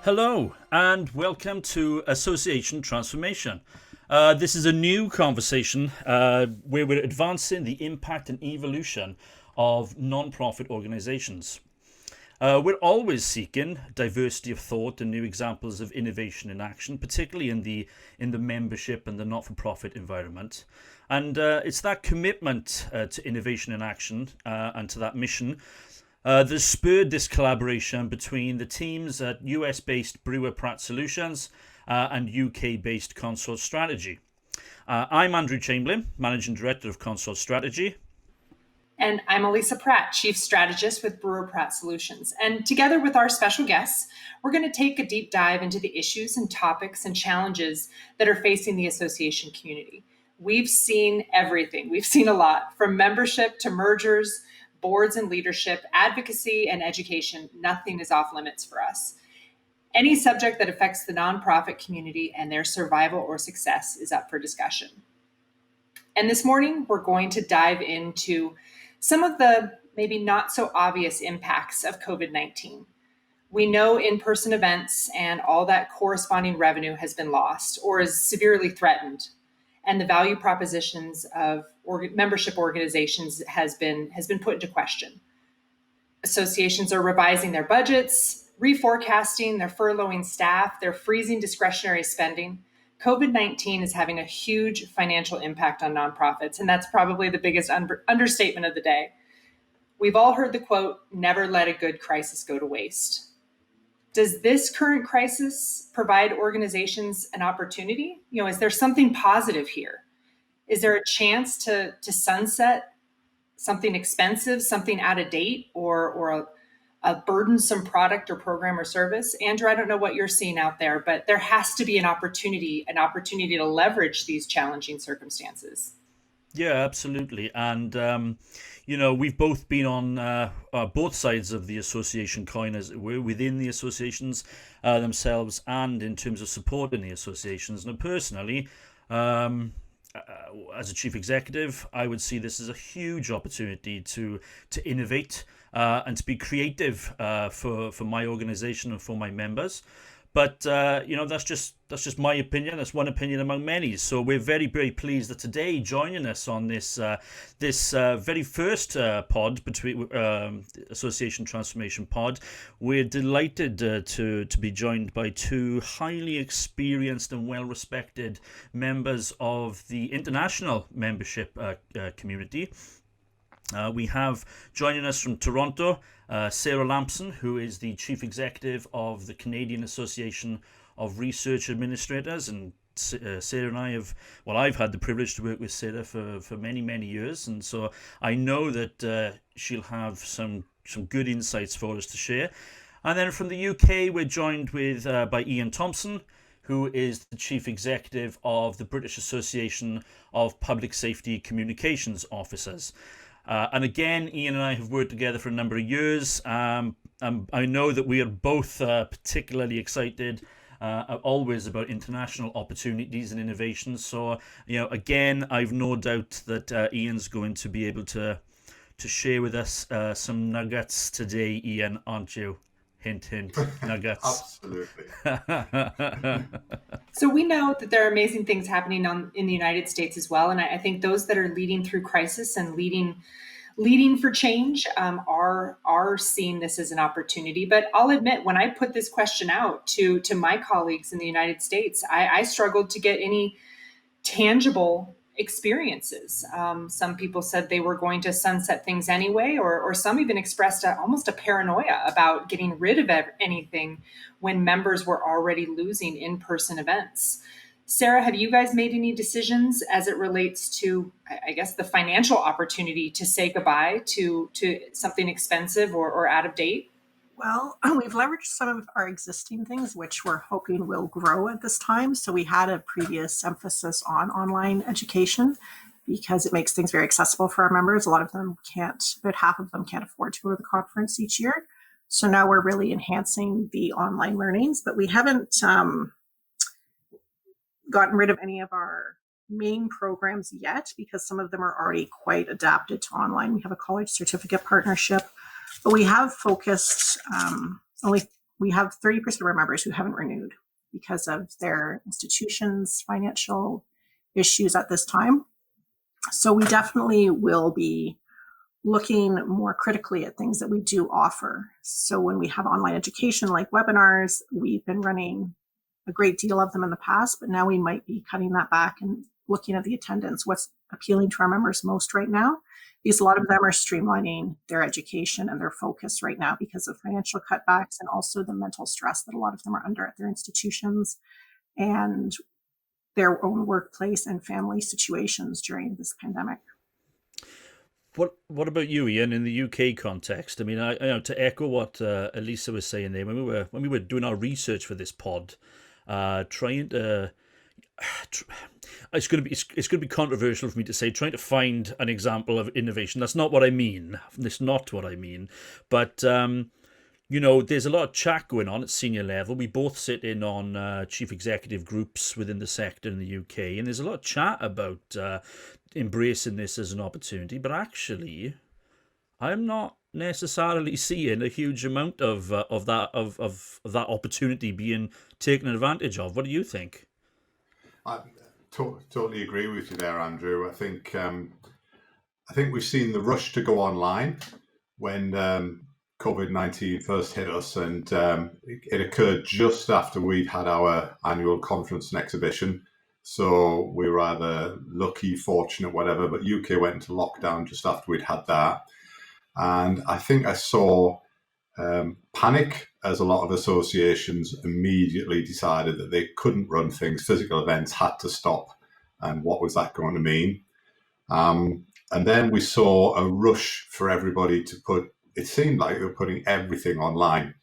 Hello and welcome to Association Transformation. This is a new conversation where we're advancing the impact and evolution of non-profit organizations. We're always seeking diversity of thought and new examples of innovation in action, particularly in the membership and the not-for-profit environment. And it's that commitment to innovation in action and to that mission that spurred this collaboration between the teams at US-based Brewer Pratt Solutions and UK-based Consort Strategy. I'm Andrew Chamberlain, Managing Director of Consort Strategy. And I'm Elisa Pratt, Chief Strategist with Brewer Pratt Solutions. And together with our special guests, we're going to take a deep dive into the issues and topics and challenges that are facing the association community. We've seen everything. We've seen a lot, from membership to mergers, boards and leadership, advocacy and education. Nothing is off limits for us. Any subject that affects the nonprofit community and their survival or success is up for discussion. And this morning, we're going to dive into some of the maybe not so obvious impacts of COVID-19. We know in-person events and all that corresponding revenue has been lost or is severely threatened. And the value propositions of membership organizations has been put into question. Associations are revising their budgets, reforecasting, they're furloughing staff, they're freezing discretionary spending. COVID-19 is having a huge financial impact on nonprofits, and that's probably the biggest understatement of the day. We've all heard the quote, "Never let a good crisis go to waste." Does this current crisis provide organizations an opportunity? Is there something positive here? Is there a chance to sunset something expensive, something out of date, or a burdensome product or program or service? Andrew, I don't know what you're seeing out there, but there has to be an opportunity to leverage these challenging circumstances. Yeah, absolutely. And, we've both been on both sides of the association coin, as it were, within the associations themselves and in terms of supporting the associations. And personally, as a chief executive, I would see this as a huge opportunity to innovate and to be creative for my organization and for my members. But that's just my opinion. That's one opinion among many. So we're very, very pleased that today, joining us on this very first pod between Association Transformation Pod, we're delighted to be joined by two highly experienced and well-respected members of the international membership community. We have joining us from Toronto, Sarah Lampson, who is the Chief Executive of the Canadian Association of Research Administrators. And Sarah and I've had the privilege to work with Sarah for many, many years. And so I know that she'll have some good insights for us to share. And then from the UK, we're joined by Ian Thompson, who is the Chief Executive of the British Association of Public Safety Communications Officers. And again, Ian and I have worked together for a number of years. I know that we are both particularly excited always about international opportunities and innovations. So, again, I've no doubt that Ian's going to be able to share with us some nuggets today, Ian, aren't you? Hint, hint, nuggets. Absolutely. So we know that there are amazing things happening in the United States as well. And I think those that are leading through crisis and leading for change are seeing this as an opportunity. But I'll admit, when I put this question out to my colleagues in the United States, I struggled to get any tangible experiences. Some people said they were going to sunset things anyway, or some even expressed almost a paranoia about getting rid of anything when members were already losing in-person events. Sarah, have you guys made any decisions as it relates to, I guess, the financial opportunity to say goodbye to something expensive or out of date? Well, we've leveraged some of our existing things, which we're hoping will grow at this time. So we had a previous emphasis on online education because it makes things very accessible for our members. A lot of them about half of them can't afford to go to the conference each year. So now we're really enhancing the online learnings, but we haven't gotten rid of any of our main programs yet because some of them are already quite adapted to online. We have a college certificate partnership, but we have focused we have 30% of our members who haven't renewed because of their institutions' financial issues at this time. So we definitely will be looking more critically at things that we do offer. So when we have online education like webinars, we've been running a great deal of them in the past, but now we might be cutting that back and looking at the attendance, what's appealing to our members most right now, because a lot of them are streamlining their education and their focus right now because of financial cutbacks and also the mental stress that a lot of them are under at their institutions and their own workplace and family situations during this pandemic. What about you, Ian, in the UK context? I mean, to echo what Elisa was saying there, when we were doing our research for this pod, trying to. It's going to be controversial for me to say trying to find an example of innovation. That's not what I mean. It's not what I mean. But there's a lot of chat going on at senior level. We both sit in on chief executive groups within the sector in the UK, and there's a lot of chat about embracing this as an opportunity. But actually, I'm not necessarily seeing a huge amount of that opportunity being taken advantage of. What do you think? I totally agree with you there, Andrew. I think we've seen the rush to go online when COVID-19 first hit us, and it occurred just after we'd had our annual conference and exhibition. So we were either lucky, fortunate, whatever, but UK went into lockdown just after we'd had that. And I think I saw panic as a lot of associations immediately decided that they couldn't run things. Physical events had to stop. And what was that going to mean? And then we saw a rush for everybody to it seemed like they were putting everything online.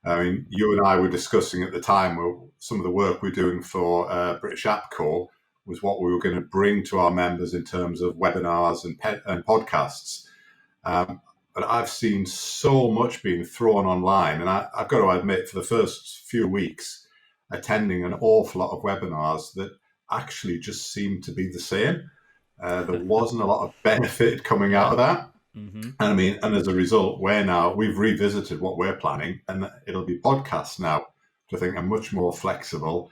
I mean, you and I were discussing at the time some of the work we're doing for British APCO was what we were going to bring to our members in terms of webinars and podcasts. But I've seen so much being thrown online, and I've got to admit, for the first few weeks, attending an awful lot of webinars that actually just seemed to be the same. There wasn't a lot of benefit coming out of that. Mm-hmm. And as a result, we've revisited what we're planning, and it'll be podcasts now, which I think are much more flexible.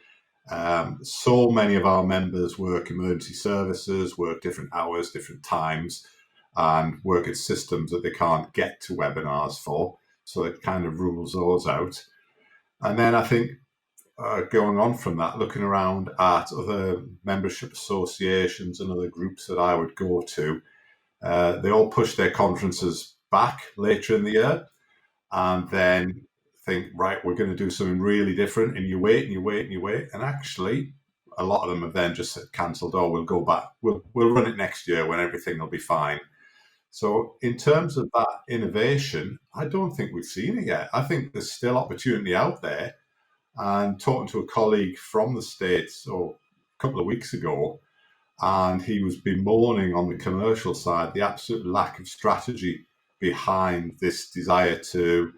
So many of our members work emergency services, work different hours, different times, and work at systems that they can't get to webinars for. So it kind of rules those out. And then I think going on from that, looking around at other membership associations and other groups that I would go to, they all push their conferences back later in the year and then think, right, we're going to do something really different. And you wait and you wait and you wait. And actually, a lot of them have then just cancelled, we'll go back. We'll run it next year when everything will be fine. So in terms of that innovation, I don't think we've seen it yet. I think there's still opportunity out there. And talking to a colleague from the States a couple of weeks ago, and he was bemoaning on the commercial side the absolute lack of strategy behind this desire to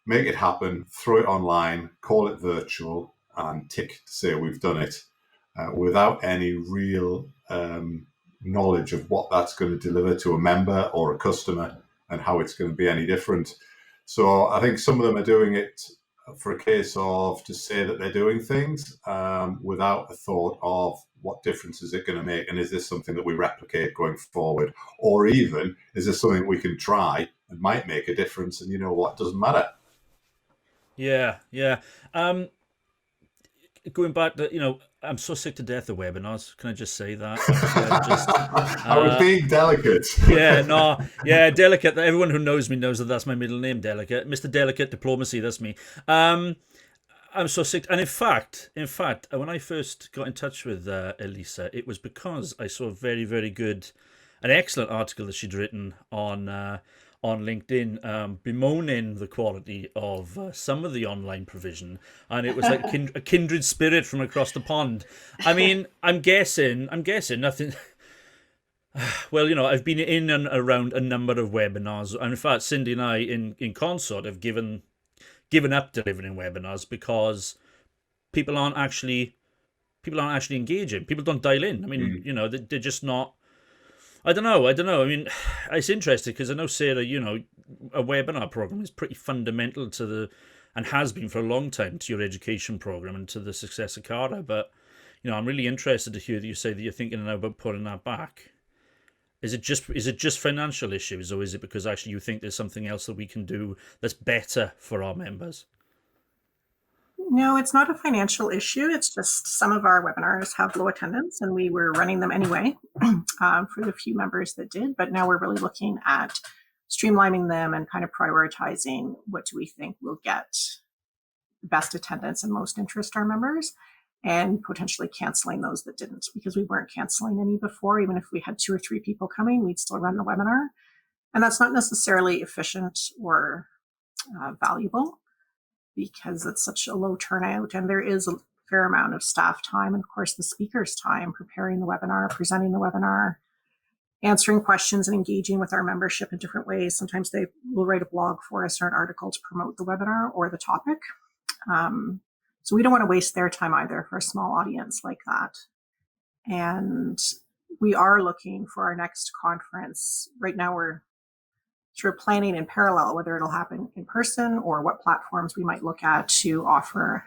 make it happen, throw it online, call it virtual, and tick to say we've done it, without any real knowledge of what that's going to deliver to a member or a customer and how it's going to be any different. So I think some of them are doing it for a case of to say that they're doing things without a thought of what difference is it going to make, and is this something that we replicate going forward, or even is this something we can try and might make a difference, and you know what, doesn't matter. Yeah. Going back to, I'm so sick to death of webinars. Can I just say that? I was being delicate. Delicate. Everyone who knows me knows that that's my middle name, Delicate. Mr. Delicate Diplomacy, that's me. I'm so sick. And in fact, when I first got in touch with Elisa, it was because I saw a very, very good, an excellent article that she'd written on LinkedIn, bemoaning the quality of some of the online provision, and it was like a kindred spirit from across the pond. I mean, I'm guessing nothing. Well, I've been in and around a number of webinars, and in fact, Cindy and I in consort have given up delivering webinars because people aren't actually engaging. People don't dial in. I mean, they're just not. I don't know. I mean, it's interesting because I know, Sarah, a webinar program is pretty fundamental to and has been for a long time, to your education program and to the success of CARA. But I'm really interested to hear that you say that you're thinking now about putting that back. Is it just financial issues, or is it because actually you think there's something else that we can do that's better for our members? No, it's not a financial issue. It's just some of our webinars have low attendance, and we were running them anyway for the few members that did. But now we're really looking at streamlining them and kind of prioritizing what do we think will get best attendance and most interest our members, and potentially canceling those that didn't, because we weren't canceling any before. Even if we had 2 or 3 people coming, we'd still run the webinar. And that's not necessarily efficient or valuable, because it's such a low turnout, and there is a fair amount of staff time, and of course the speaker's time preparing the webinar, presenting the webinar, answering questions, and engaging with our membership in different ways. Sometimes they will write a blog for us or an article to promote the webinar or the topic. So we don't want to waste their time either for a small audience like that. And we are looking for our next conference. Right now we're sort of planning in parallel whether it'll happen in person or what platforms we might look at to offer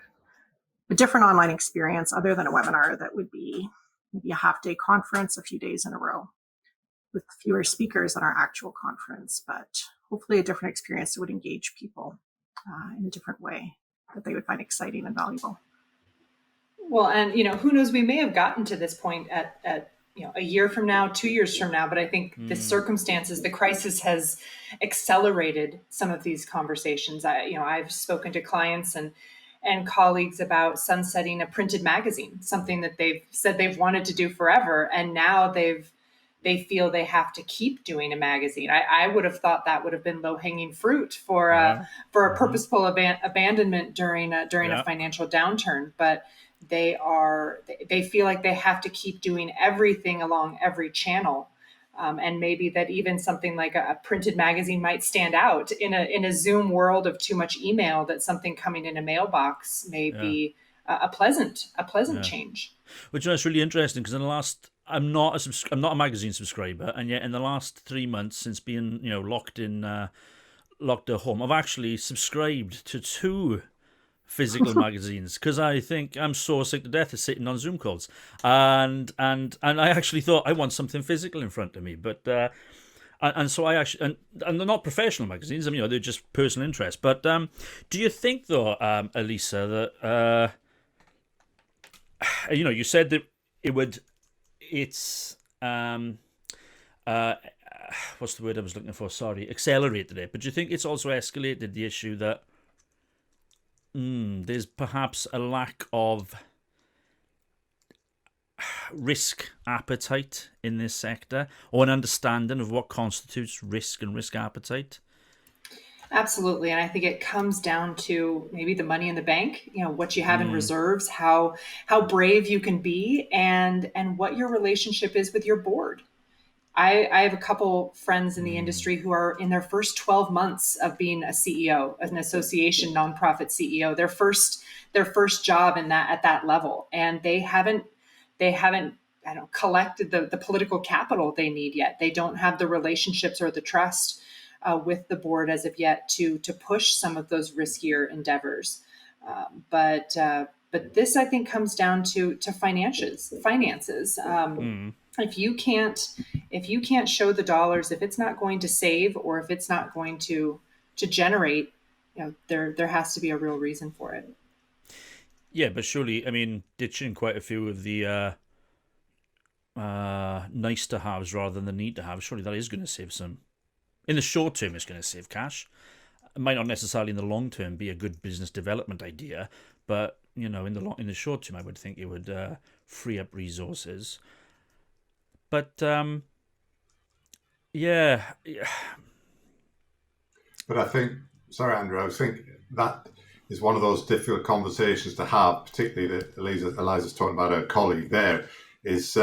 a different online experience other than a webinar that would be maybe a half-day conference, a few days in a row, with fewer speakers than our actual conference, but hopefully a different experience that would engage people in a different way that they would find exciting and valuable. Well, and who knows, we may have gotten to this point at a year from now, 2 years from now, but I think the circumstances, the crisis has accelerated some of these conversations. I've spoken to clients and colleagues about sunsetting a printed magazine, something that they've said they've wanted to do forever, and now they feel they have to keep doing a magazine. I would have thought that would have been low-hanging fruit for a purposeful abandonment during a financial downturn, but they feel like they have to keep doing everything along every channel, and maybe that even something like a printed magazine might stand out in a Zoom world of too much email. That something coming in a mailbox may be a pleasant change. Which is really interesting, because in the last, I'm not a magazine subscriber, and yet in the last 3 months since being locked at home, I've actually subscribed to 2 physical magazines, because I think I'm so sick to death of sitting on Zoom calls, and I actually thought I want something physical in front of me, but and so I actually, and they're not professional magazines. I mean, they're just personal interest. But do you think though, Elisa, that you said that it's what's the word I was looking for? Sorry, accelerated it. But do you think it's also escalated the issue that there's perhaps a lack of risk appetite in this sector, or an understanding of what constitutes risk and risk appetite? Absolutely. And I think it comes down to maybe the money in the bank, what you have in reserves, how brave you can be, and what your relationship is with your board. I have a couple friends in the industry who are in their first 12 months of being a CEO, an association nonprofit CEO, their first job at that level. And they haven't collected the political capital they need yet. They don't have the relationships or the trust with the board as of yet to push some of those riskier endeavors. But this, I think, comes down to finances. If you can't show the dollars, if it's not going to save, or if it's not going to generate, there has to be a real reason for it. Yeah, but surely, I mean, ditching quite a few of the nice to haves rather than the need to have, surely that is going to save some. In the short term, it's going to save cash. It might not necessarily in the long term be a good business development idea, but in the short term, I would think it would free up resources. But yeah. But I think, sorry, Andrew, I think that is one of those difficult conversations to have, particularly that Eliza's talking about her colleague there, is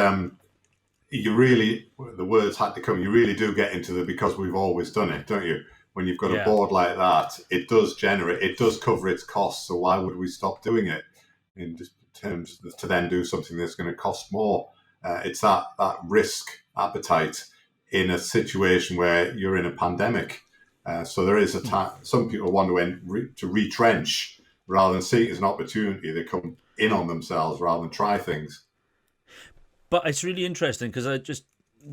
you really, the words had to come, you really do get into the because we've always done it, don't you? When you've got a board like that, it does cover its costs, so why would we stop doing it in just terms to then do something that's going to cost more? It's that risk appetite in a situation where you're in a pandemic. So there is a time. Some people want to retrench rather than see it as an opportunity. They come in on themselves rather than try things. But it's really interesting because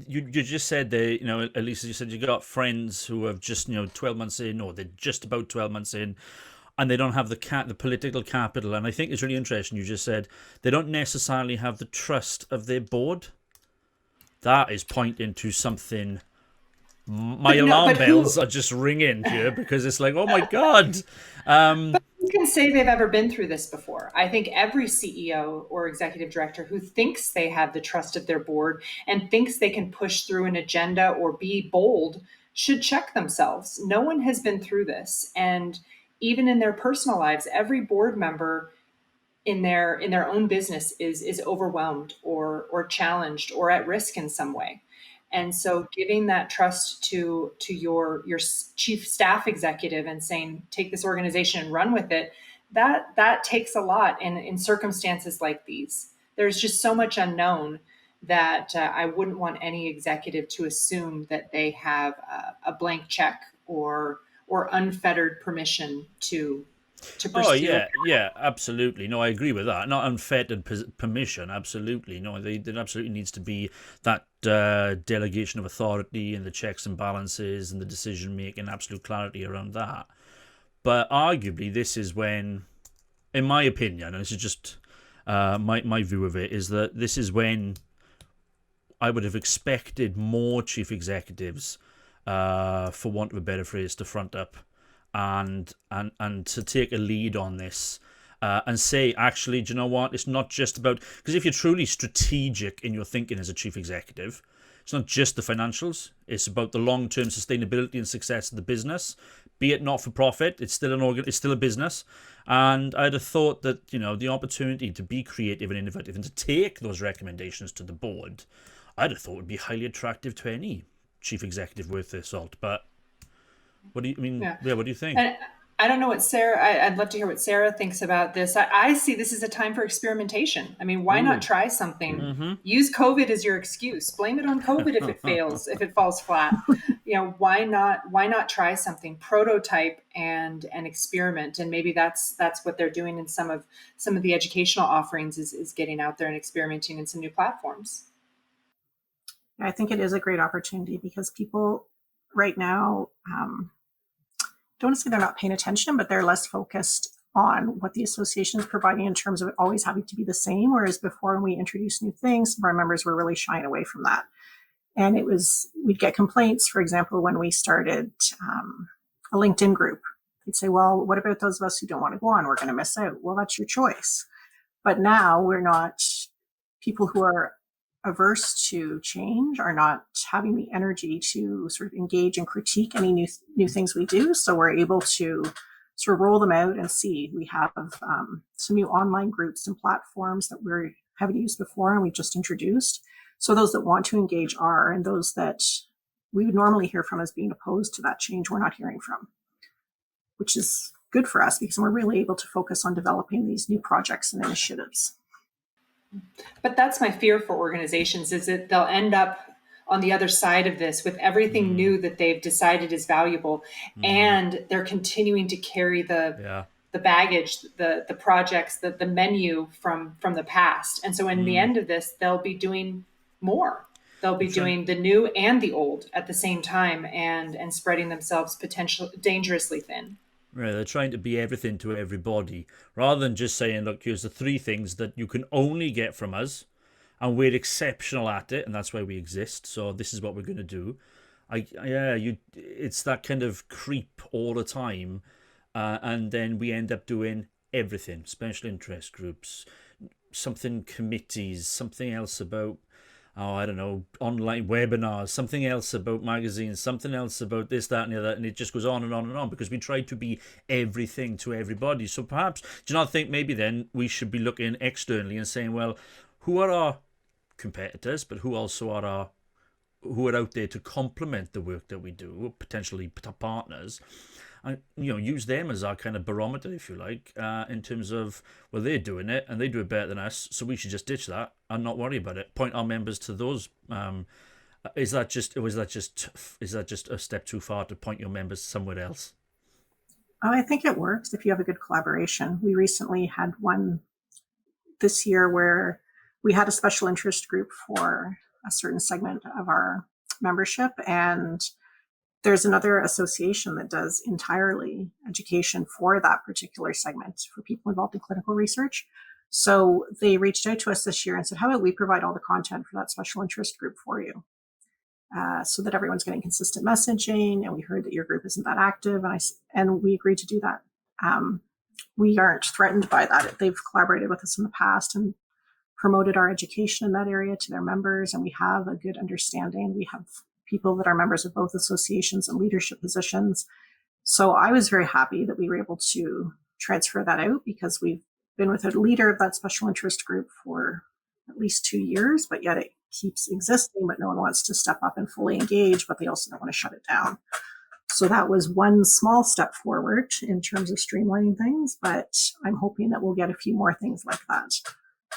you just said that, at least you said you got friends who have just 12 months in, or they're just about 12 months in, and they don't have the political capital. And I think it's really interesting. You just said they don't necessarily have the trust of their board. That is pointing to something. My alarm bells are just ringing here because it's like, oh my God. But who can say they've ever been through this before? I think every CEO or executive director who thinks they have the trust of their board and thinks they can push through an agenda or be bold should check themselves. No one has been through this. And even in their personal lives, every board member in their own business is overwhelmed or challenged or at risk in some way. And so giving that trust to your chief staff executive and saying, take this organization and run with it, that takes a lot in circumstances like these. There's just so much unknown that I wouldn't want any executive to assume that they have a blank check or unfettered permission to pursue. Oh yeah, absolutely. No, I agree with that. Not unfettered permission, absolutely. No, there absolutely needs to be that delegation of authority and the checks and balances and the decision making, absolute clarity around that. But arguably, this is when, in my opinion, and this is just my view of it, is that this is when I would have expected more chief executives, for want of a better phrase, to front up and to take a lead on this, and say, actually, do you know what? It's not just about, because if you're truly strategic in your thinking as a chief executive, it's not just the financials. It's about the long-term sustainability and success of the business. Be it not for profit, it's still it's still a business. And I'd have thought that the opportunity to be creative and innovative and to take those recommendations to the board, I'd have thought would be highly attractive to any chief executive worth their salt. But what do you mean? Yeah, what do you think? And I don't know what Sarah, I'd love to hear what Sarah thinks about this. I see this as a time for experimentation. I mean, why not try something? Mm-hmm. Use COVID as your excuse. Blame it on COVID if it fails, if it falls flat. Why not try something, prototype and experiment? And maybe that's what they're doing in some of the educational offerings is getting out there and experimenting in some new platforms. I think it is a great opportunity because people right now, don't want to say they're not paying attention, but they're less focused on what the association is providing in terms of it always having to be the same. Whereas before, when we introduced new things, our members were really shying away from that. And we'd get complaints, for example, when we started a LinkedIn group. They'd say, well, what about those of us who don't want to go on? We're going to miss out. Well, that's your choice. But now we're not, people who are averse to change are not having the energy to sort of engage and critique any new things we do. So we're able to sort of roll them out and see. We have some new online groups and platforms that we haven't used before and we've just introduced. So those that want to engage are, and those that we would normally hear from as being opposed to that change, we're not hearing from, which is good for us because we're really able to focus on developing these new projects and initiatives. But that's my fear for organizations, is that they'll end up on the other side of this with everything new that they've decided is valuable, and they're continuing to carry the baggage, the projects, the menu from the past. And so in the end of this, they'll be doing more. They'll be doing the new and the old at the same time and spreading themselves potentially dangerously thin. Right, they're trying to be everything to everybody, rather than just saying, look, here's the 3 things that you can only get from us, and we're exceptional at it, and that's why we exist, so this is what we're going to do. It's that kind of creep all the time, and then we end up doing everything, special interest groups, something committees, something else about, I don't know, online webinars, something else about magazines, something else about this, that, and the other, and it just goes on and on and on because we try to be everything to everybody. So perhaps, do you not think maybe then we should be looking externally and saying, well, who are our competitors, but who also are who are out there to complement the work that we do, potentially partners, and use them as our kind of barometer, if you like, in terms of, well, they're doing it and they do it better than us, so we should just ditch that and not worry about it. Point our members to those Is that just a step too far to point your members somewhere else? I think it works if you have a good collaboration. We recently had one this year where we had a special interest group for a certain segment of our membership, and there's another association that does entirely education for that particular segment for people involved in clinical research. So they reached out to us this year and said, how about we provide all the content for that special interest group for you? So that everyone's getting consistent messaging. And we heard that your group isn't that active. And we agreed to do that. We aren't threatened by that. They've collaborated with us in the past and promoted our education in that area to their members. And we have a good understanding. We have people that are members of both associations and leadership positions. So I was very happy that we were able to transfer that out, because we've been with a leader of that special interest group for at least 2 years, but yet it keeps existing, but no one wants to step up and fully engage, but they also don't want to shut it down. So that was one small step forward in terms of streamlining things, but I'm hoping that we'll get a few more things like that,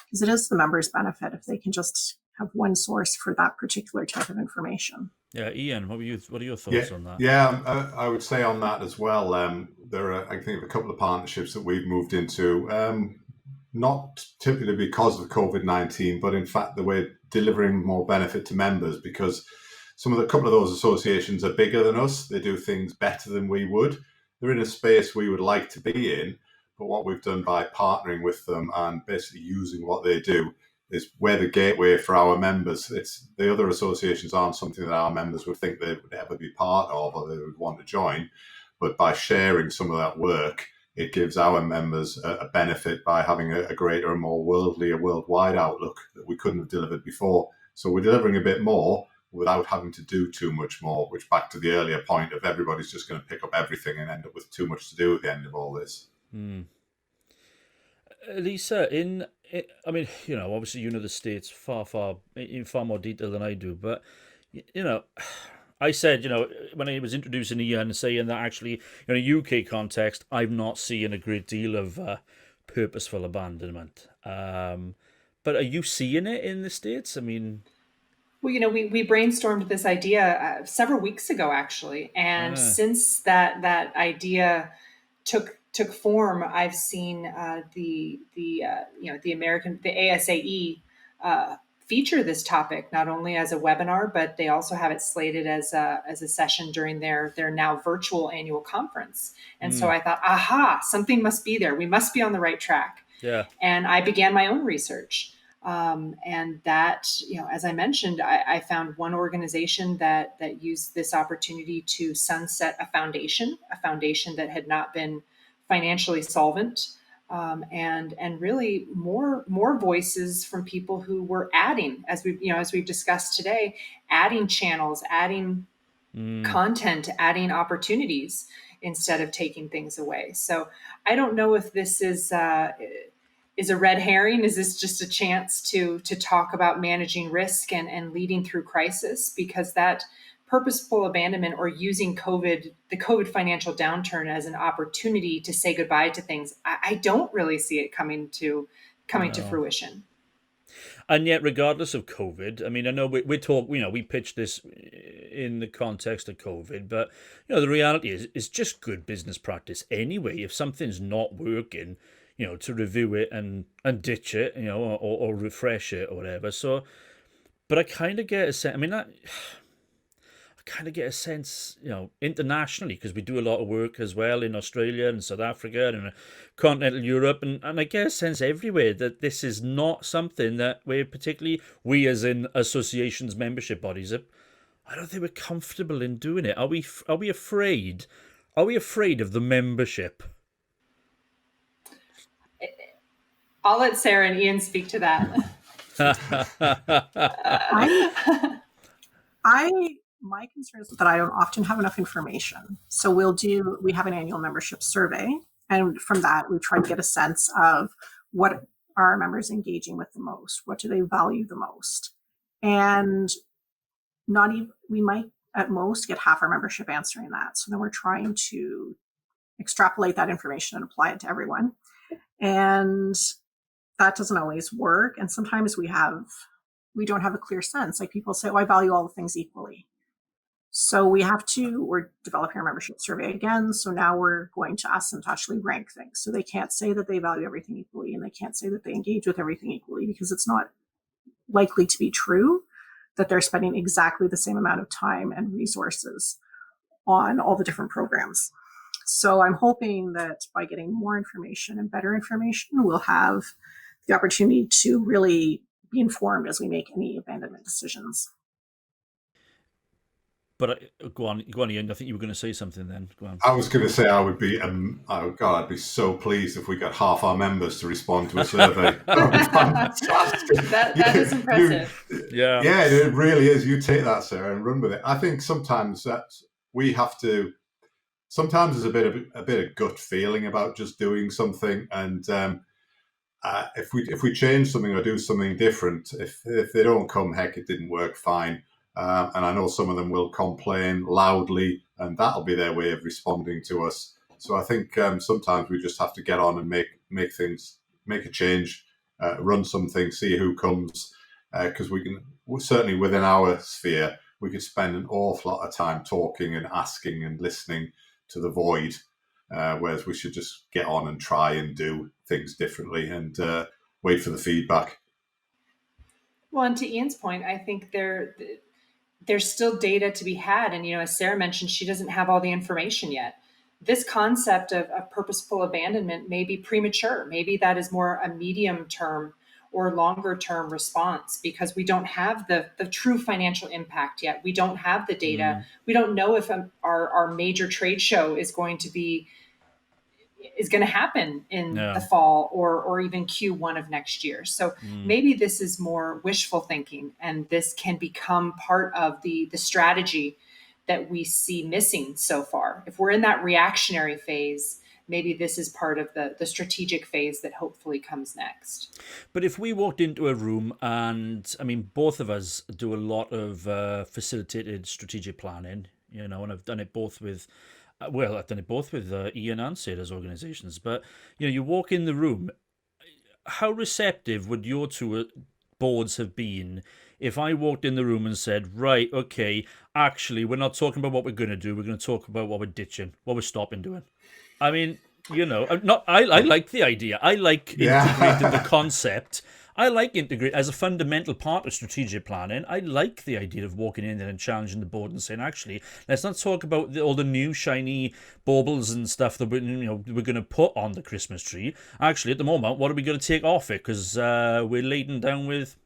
because it is the members' benefit if they can just have one source for that particular type of information. Yeah, Ian, what are your thoughts on that? Yeah, I would say on that as well. There are, I think, a couple of partnerships that we've moved into, not typically because of COVID-19, but in fact that we're delivering more benefit to members, because a couple of those associations are bigger than us. They do things better than we would. They're in a space we would like to be in, but what we've done by partnering with them and basically using what they do is we're the gateway for our members. It's the other associations aren't something that our members would think they would ever be part of or they would want to join. But by sharing some of that work, it gives our members a benefit by having a greater and more worldly, a worldwide outlook that we couldn't have delivered before. So we're delivering a bit more without having to do too much more, which back to the earlier point of everybody's just going to pick up everything and end up with too much to do at the end of all this. Lisa, I mean, obviously you know the States in far more detail than I do, but, I said, when I was introducing Ian, saying that actually, in a UK context, I'm not seeing a great deal of purposeful abandonment. But are you seeing it in the States? I mean... Well, we brainstormed this idea several weeks ago, actually, and since that idea took form, I've seen the ASAE feature this topic not only as a webinar, but they also have it slated as a session during their now virtual annual conference. And so I thought, aha, something must be there. We must be on the right track. Yeah. And I began my own research. And that, as I mentioned, I found one organization that used this opportunity to sunset a foundation that had not been financially solvent, and really more voices from people who were adding, as we've discussed today, adding channels, adding content, adding opportunities instead of taking things away. So I don't know if this is a red herring. Is this just a chance to talk about managing risk and leading through crisis? Because that purposeful abandonment, or using the COVID financial downturn as an opportunity to say goodbye to things, I don't really see it coming to fruition. And yet, regardless of COVID, I mean, I know we pitched this in the context of COVID, but the reality is it's just good business practice anyway. If something's not working, to review it and ditch it, or refresh it or whatever. So, but I kind of get a sense, internationally, because we do a lot of work as well in Australia and South Africa and continental Europe, and I get a sense everywhere that this is not something that we as in associations, membership bodies, I don't think we're comfortable in doing it. Are we afraid? Are we afraid of the membership? I'll let Sarah and Ian speak to that. My concern is that I don't often have enough information. So we have an annual membership survey, and from that we try to get a sense of what are our members engaging with the most, what do they value the most, and we might at most get half our membership answering that. So then we're trying to extrapolate that information and apply it to everyone, and that doesn't always work. And sometimes we have we don't have a clear sense. Like people say, oh, I value all the things equally. So we're developing our membership survey again. So now we're going to ask them to actually rank things. So they can't say that they value everything equally, and they can't say that they engage with everything equally, because it's not likely to be true that they're spending exactly the same amount of time and resources on all the different programs. So I'm hoping that by getting more information and better information, we'll have the opportunity to really be informed as we make any abandonment decisions. But go on, Ian. I think you were going to say something then. Go on. I was going to say I would be, oh God, I'd be so pleased if we got half our members to respond to a survey. That would be fantastic. That is impressive. Yeah, it really is. You take that, Sarah, and run with it. I think sometimes that we have to. Sometimes there's a bit of gut feeling about just doing something, and if we change something or do something different, if they don't come, heck, it didn't work, fine. And I know some of them will complain loudly, and that'll be their way of responding to us. So I think sometimes we just have to get on and make a change, run something, see who comes, because we can certainly within our sphere we could spend an awful lot of time talking and asking and listening to the void, whereas we should just get on and try and do things differently and wait for the feedback. Well, and to Ian's point, I think there's still data to be had. And, as Sarah mentioned, she doesn't have all the information yet. This concept of purposeful abandonment may be premature. Maybe that is more a medium term or longer term response, because we don't have the true financial impact yet. We don't have the data. We don't know if our major trade show is going to happen in the fall or even Q1 of next year. So maybe this is more wishful thinking, and this can become part of the strategy that we see missing so far. If we're in that reactionary phase, maybe this is part of the strategic phase that hopefully comes next. But if we walked into a room, and I mean, both of us do a lot of facilitated strategic planning, and I've done it both with Ian and Sarah's organizations. But you walk in the room, how receptive would your two boards have been if I walked in the room and said, right, okay, actually, we're not talking about what we're going to do. We're going to talk about what we're ditching, what we're stopping doing. I mean, I like the idea. I like integrating the concept. I like integrate as a fundamental part of strategic planning. I like the idea of walking in there and challenging the board and saying, actually, let's not talk about all the new shiny baubles and stuff that we're going to put on the Christmas tree. Actually, at the moment, what are we going to take off it? Because we're laden down with,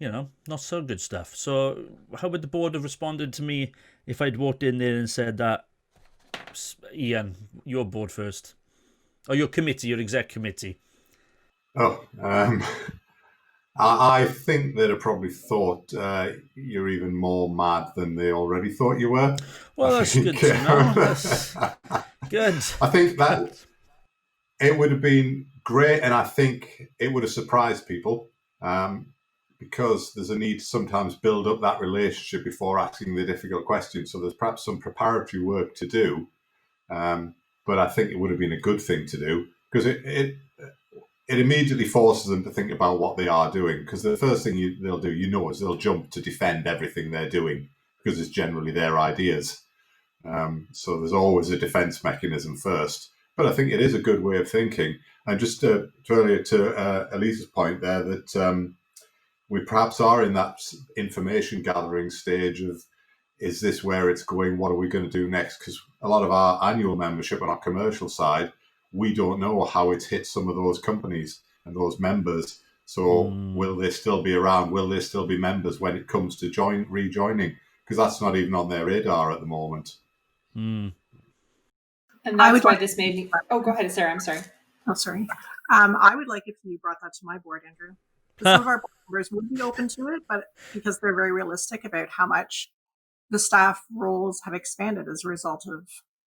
not so good stuff. So how would the board have responded to me if I'd walked in there and said that, Ian, your board first, or your exec committee? I think they'd have probably thought you're even more mad than they already thought you were. Well, that's good to know. That's good. I think that it would have been great, and I think it would have surprised people, because there's a need to sometimes build up that relationship before asking the difficult questions. So there's perhaps some preparatory work to do, but I think it would have been a good thing to do, because it immediately forces them to think about what they are doing, because the first thing they'll do, is they'll jump to defend everything they're doing, because it's generally their ideas. So there's always a defense mechanism first. But I think it is a good way of thinking. And just earlier to Elise's point there, that we perhaps are in that information gathering stage of, is this where it's going? What are we going to do next? Because a lot of our annual membership on our commercial side, we don't know how it's hit some of those companies and those members. So will they still be around? Will they still be members when it comes to rejoining? Because that's not even on their radar at the moment. And that's why this made me... Oh, go ahead, Sarah. I'm sorry. Oh, sorry. I would like if you brought that to my board, Andrew. Some of our board members would be open to it, but because they're very realistic about how much the staff roles have expanded as a result of,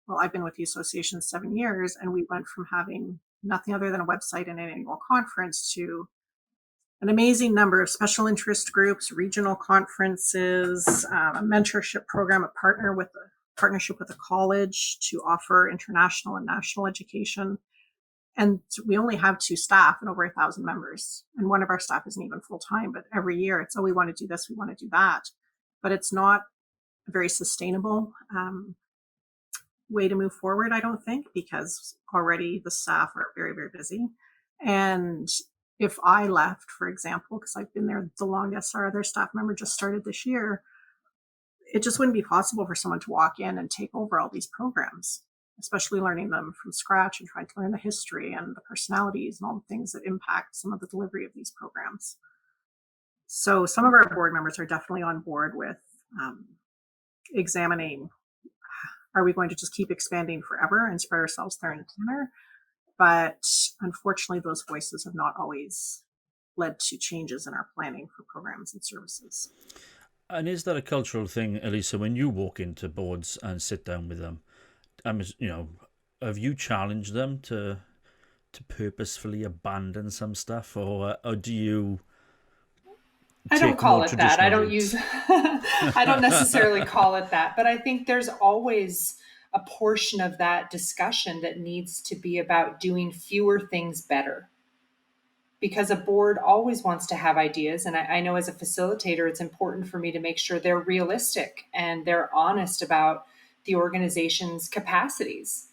I've been with the association 7 years, and we went from having nothing other than a website and an annual conference to an amazing number of special interest groups, regional conferences, a mentorship program, a partnership with a college to offer international and national education. And we only have 2 staff and over 1,000 members. And one of our staff isn't even full time, but every year it's, oh, we want to do this, we want to do that. But it's not a very sustainable way to move forward, I don't think, because already the staff are very, very busy. And if I left, for example, because I've been there the longest, our other staff member just started this year, it just wouldn't be possible for someone to walk in and take over all these programs, especially learning them from scratch and trying to learn the history and the personalities and all the things that impact some of the delivery of these programs. So some of our board members are definitely on board with examining, are we going to just keep expanding forever and spread ourselves thinner? But unfortunately, those voices have not always led to changes in our planning for programs and services. And is that a cultural thing, Elisa, when you walk into boards and sit down with them? Have you challenged them to purposefully abandon some stuff, or do you? I don't call it that. I don't use. I don't necessarily call it that, but I think there's always a portion of that discussion that needs to be about doing fewer things better. Because a board always wants to have ideas. And I know as a facilitator, it's important for me to make sure they're realistic and they're honest about the organization's capacities.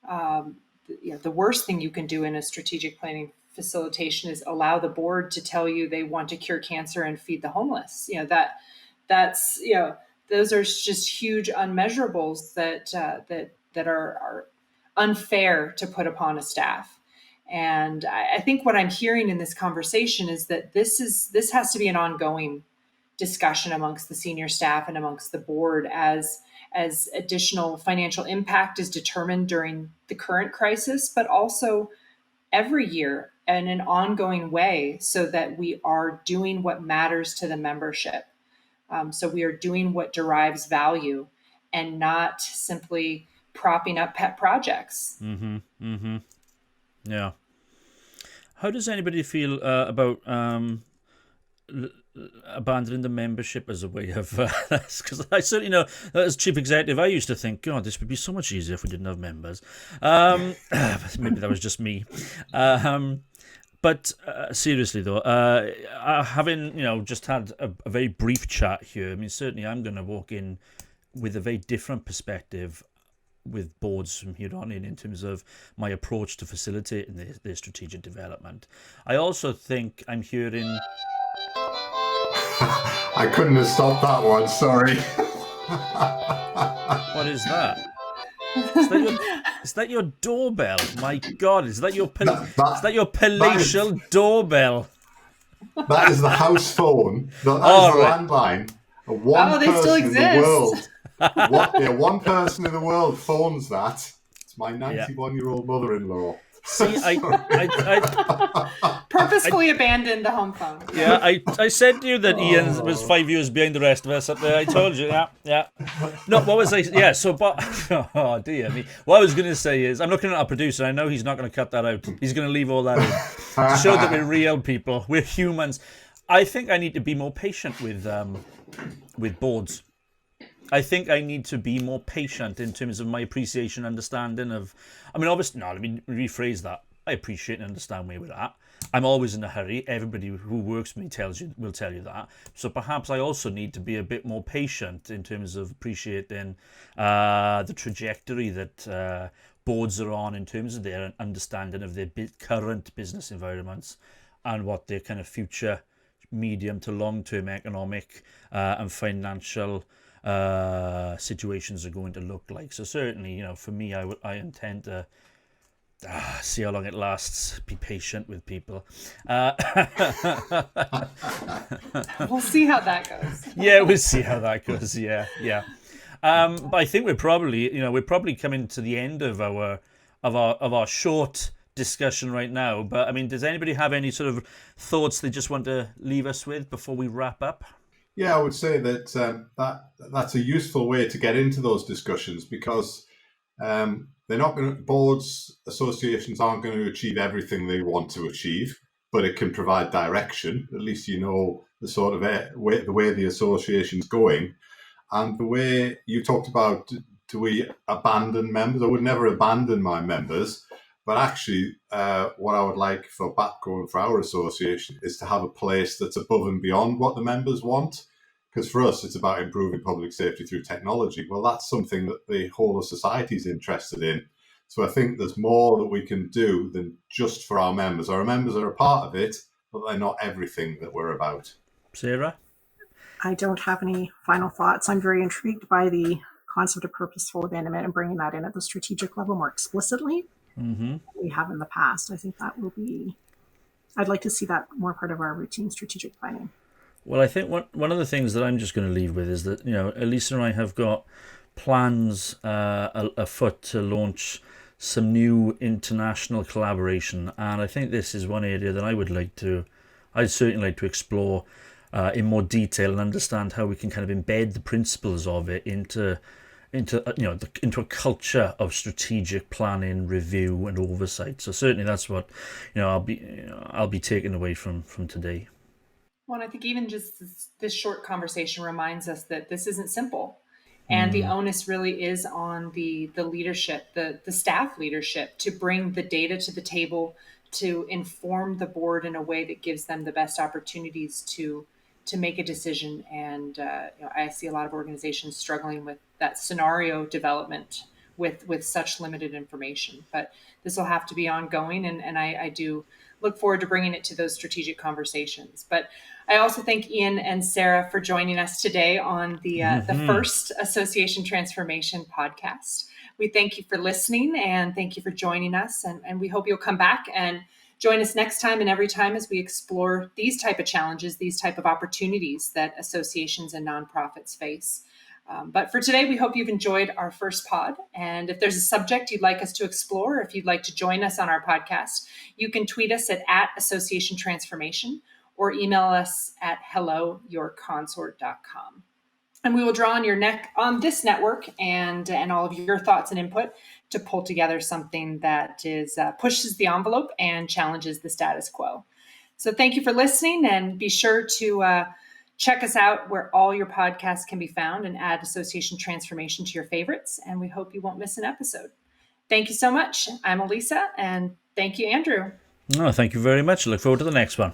The worst thing you can do in a strategic planning facilitation is allow the board to tell you they want to cure cancer and feed the homeless. Those are just huge unmeasurables that are unfair to put upon a staff. And I think what I'm hearing in this conversation is that this has to be an ongoing discussion amongst the senior staff and amongst the board as additional financial impact is determined during the current crisis, but also every year in an ongoing way, so that we are doing what matters to the membership. So we are doing what derives value and not simply propping up pet projects. Mm-hmm. Mm-hmm. Yeah. How does anybody feel about abandoning the membership as a way of... Because I certainly know, as chief executive, I used to think, God, this would be so much easier if we didn't have members. Maybe that was just me. But seriously, though, having just had a very brief chat here, I mean, certainly I'm going to walk in with a very different perspective with boards from here on in terms of my approach to facilitating their strategic development. I also think I'm hearing... I couldn't have stopped that one, sorry. What is that? Is that your doorbell? My God, is that your palatial doorbell? That is the house phone. That is the landline. They still exist. One person in the world phones that. It's my 91-year-old mother-in-law. See, I purposefully abandoned the home phone. Yeah, I said to you that Ian was 5 years behind the rest of us up there. I told you, yeah. No, what was I? Yeah, so, but oh dear me. What I was going to say is, I'm looking at our producer. I know he's not going to cut that out. He's going to leave all that in to show that we're real people. We're humans. I think I need to be more patient with boards. I think I need to be more patient in terms of my appreciation and understanding of... I mean, obviously, no, let me rephrase that. I appreciate and understand where we're at. I'm always in a hurry. Everybody who works with me will tell you that. So perhaps I also need to be a bit more patient in terms of appreciating the trajectory that boards are on in terms of their understanding of their current business environments and what their kind of future medium to long-term economic and financial situations are going to look like. So certainly, for me, I intend to see how long it lasts, be patient with people. We'll see how that goes. Yeah, we'll see how that goes. Yeah. But I think we're probably coming to the end of our short discussion right now. But I mean, does anybody have any sort of thoughts they just want to leave us with before we wrap up? Yeah, I would say that that's a useful way to get into those discussions, because they're not going to, boards, associations aren't going to achieve everything they want to achieve, but it can provide direction. At least you know the sort of the way the association's going, and the way you talked about. Do we abandon members? I would never abandon my members, But actually, what I would like for BAPCO and for our association is to have a place that's above and beyond what the members want. Because for us, it's about improving public safety through technology. Well, that's something that the whole of society is interested in. So I think there's more that we can do than just for our members. Our members are a part of it, but they're not everything that we're about. Sarah? I don't have any final thoughts. I'm very intrigued by the concept of purposeful abandonment and bringing that in at the strategic level more explicitly than we have in the past. I think that will be, I'd like to see that more part of our routine strategic planning. Well, I think one of the things that I'm just going to leave with is that, Elisa and I have got plans afoot to launch some new international collaboration. And I think this is one area that I'd certainly like to explore in more detail and understand how we can kind of embed the principles of it into a culture of strategic planning, review, and oversight. So certainly that's what I'll be taking away from today. Well, I think even just this short conversation reminds us that this isn't simple, and the onus really is on the leadership, the staff leadership, to bring the data to the table, to inform the board in a way that gives them the best opportunities to make a decision. And I see a lot of organizations struggling with that scenario development with such limited information. But this will have to be ongoing, and I do look forward to bringing it to those strategic conversations. But I also thank Ian and Sarah for joining us today on the first Association Transformation podcast. We thank you for listening, and thank you for joining us. And we hope you'll come back and join us next time and every time as we explore these type of challenges, these type of opportunities that associations and nonprofits face. But for today, we hope you've enjoyed our first pod. And if there's a subject you'd like us to explore, if you'd like to join us on our podcast, you can tweet us at Association Transformation or email us at helloyourconsort.com. And we will draw on this network and all of your thoughts and input to pull together something that pushes the envelope and challenges the status quo. So thank you for listening, and be sure to check us out where all your podcasts can be found and add Association Transformation to your favorites. And we hope you won't miss an episode. Thank you so much. I'm Elisa, and thank you, Andrew. Oh, thank you very much. I look forward to the next one.